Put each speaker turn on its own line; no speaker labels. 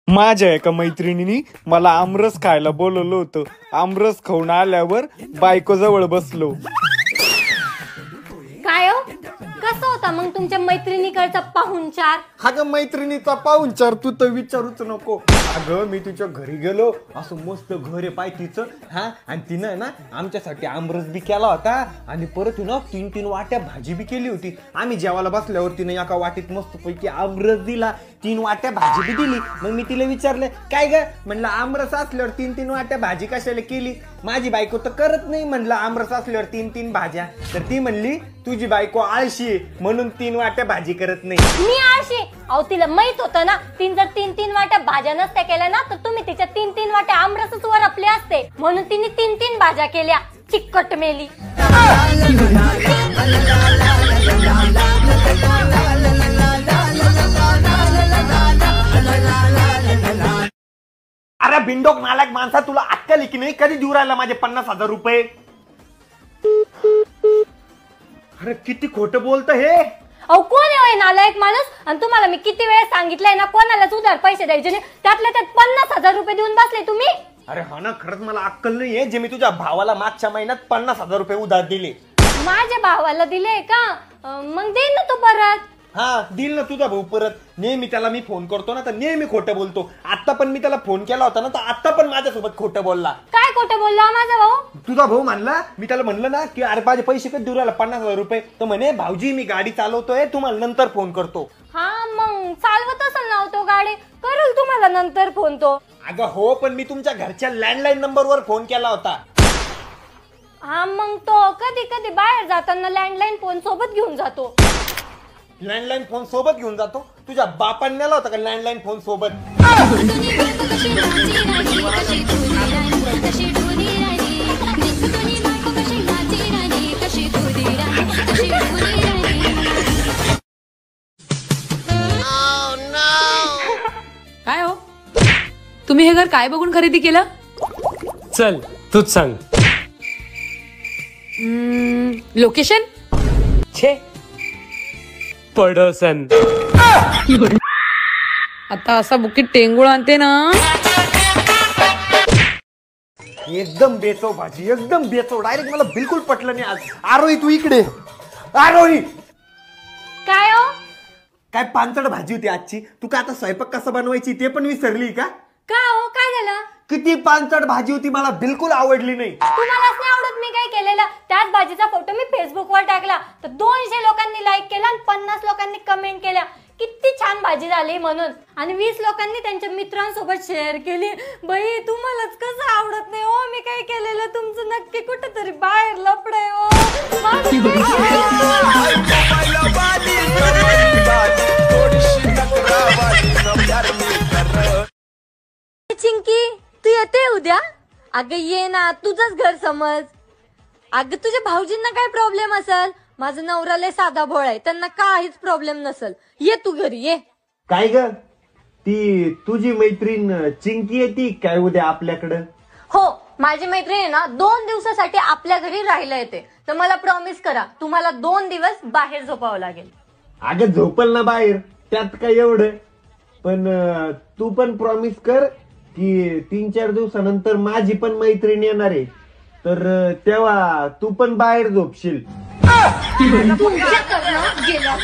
माझ्या एका मैत्रिणीनी मला आमरस खायला बोलवलं होतं. आमरस खाऊन आल्यावर बायको जवळ बसलो.
काय हो, कसं होता मग तुमच्या मैत्रिणीकडचा पाहुणचार?
अगं मैत्रिणीचा पाहुणचार तू तर विचारूच नको. अगं मी तिच्या घरी गेलो, असं मस्त घर आहे पाय तिचं. हा, आणि तिनं ना आमच्यासाठी आमरस बी केला होता आणि परत ना 3-3 वाट्या भाजी बी केली होती. आम्ही जेवायला बसल्यावर तिने एका वाटीत मस्त पैकी आमरस दिला, 3 वाट्या भाजी बी दिली. मग मी तिला विचारलं काय ग, म्हणलं आमरस असल्यावर 3-3 वाट्या भाजी कशाला केली? माझी बायको तर करत नाही म्हणलं आमरस असल्यावर 3-3 भाज्या. तर ती म्हणली तुझी बायको आळशी आहे म्हणून 3 वाट्या भाजी करत नाही.
मी आळशी? अहो तिला माहित होतं ना, तीन जर 3-3 वाट्या भाज्या नसत्या केल्या ना तर तुम्ही तिच्या 3-3 वाट्या आमरसच वर आपले असते. म्हणून तिने 3-3 भाज्या केल्या. चिकट मेली.
अरे बिंडोक नालायक माणसा, तुला अक्कल आहे की नाही? कधी देऊ राहिला माझे 50,000 रुपये? अरे किती खोटं बोलत हे.
अहो कोण आहे नालायक माणूस? आणि तुम्हाला मी किती वेळा सांगितलंय ना कोणालाच उधार पैसे द्यायचे नाही. त्यातल्या त्यात 50,000 रुपये देऊन बसले तुम्ही.
अरे हा ना, खरंच मला अक्कल नाहीये जे मी तुझ्या भावाला मागच्या महिन्यात 50,000 रुपये उधार दिले.
माझ्या भावाला दिले का? मग देईन ना तू परत.
हा दिल ना तुझा भाऊ परत. नेहमी त्याला मी फोन करतो ना तर नेहमी खोटं बोलतो. आता पण मी त्याला फोन केला होता ना तर आता पण माझ्यासोबत खोटं बोलला.
काय खोटं बोलला माझा भाऊ?
तुझा भाऊ म्हणला, मी त्याला म्हणलं ना की अरे माझे पैसे कधी देऊ राहिला 50,000 रुपये, तर म्हणे भाऊजी मी गाडी चालवतोय तुम्हाला नंतर फोन करतो.
हा मग चालवत असेल ना तो गाडी, करेल तुम्हाला नंतर फोन तो.
अगं हो, पण मी तुमच्या घरच्या लँडलाईन नंबरवर फोन केला होता.
हा मग तो कधी कधी बाहेर जाताना लँडलाईन फोन सोबत घेऊन जातो.
लँडलाईन फोन सोबत घेऊन जातो? तुझ्या बापाने नेला होता का लँडलाईन फोन सोबत?
काय हो, तुम्ही हे घर काय बघून खरेदी केलं?
चल तूच सांग.
लोकेशन?
छे पडोसन.
आता असा बुकीट टेंगुळ आणते ना.
एकदम बेचव भाजी, एकदम बेचव. डायरेक्ट मला बिलकुल पटलं नाही आज. आरोही तू इकडे. आरोही
काय हो?
काय पांचट भाजी होती आजची. तू काय आता स्वयंपाक कसा बनवायची ते पण विसरली का?
का हो, काय झालं?
किती पांचट भाजी होती, मला बिलकुल आवडली नाही.
तुम्हालाच नाही आवडत मी काय केलेलं? त्याच भाजीचा फोटो मी फेसबुकवर टाकला तर 200 लोकांनी लाईक केला आणि 50 लोकांनी कमेंट केल्या किती छान भाजी झाली म्हणून. आणि 20 लोकांनी त्यांच्या मित्रांसोबत शेअर केली. बाई तुम्हालाच कसं आवडत नाही हो? मी काय केलेलं? तुमचं नक्की कुठेतरी बाहेर लफडं हो. चिंकी तू येते उद्या? अगं ये ना, तुझंच घर समज. अगं तुझ्या भाऊजींना काय प्रॉब्लेम असेल? माझा नवरा लय साधा भोळा आहे, त्यांना काहीच प्रॉब्लेम नसेल. ये तू घरी ये.
काय ग, ती तुझी मैत्रीण चिंकी येते काय उद्या आपल्याकडं?
हो, माझी मैत्रीण आहे ना 2 दिवसासाठी आपल्या घरी राहायला येते. तर मला प्रॉमिस करा तुम्हाला 2 दिवस बाहेर झोपावं लागेल.
अगं झोपल ना बाहेर, त्यात काय एवढं. पण तू पण प्रॉमिस कर की 3-4 दिवसानंतर माझी पण मैत्रीण येणार आहे, तर तेव्हा तू पण बाहेर झोपशील.
गेल्या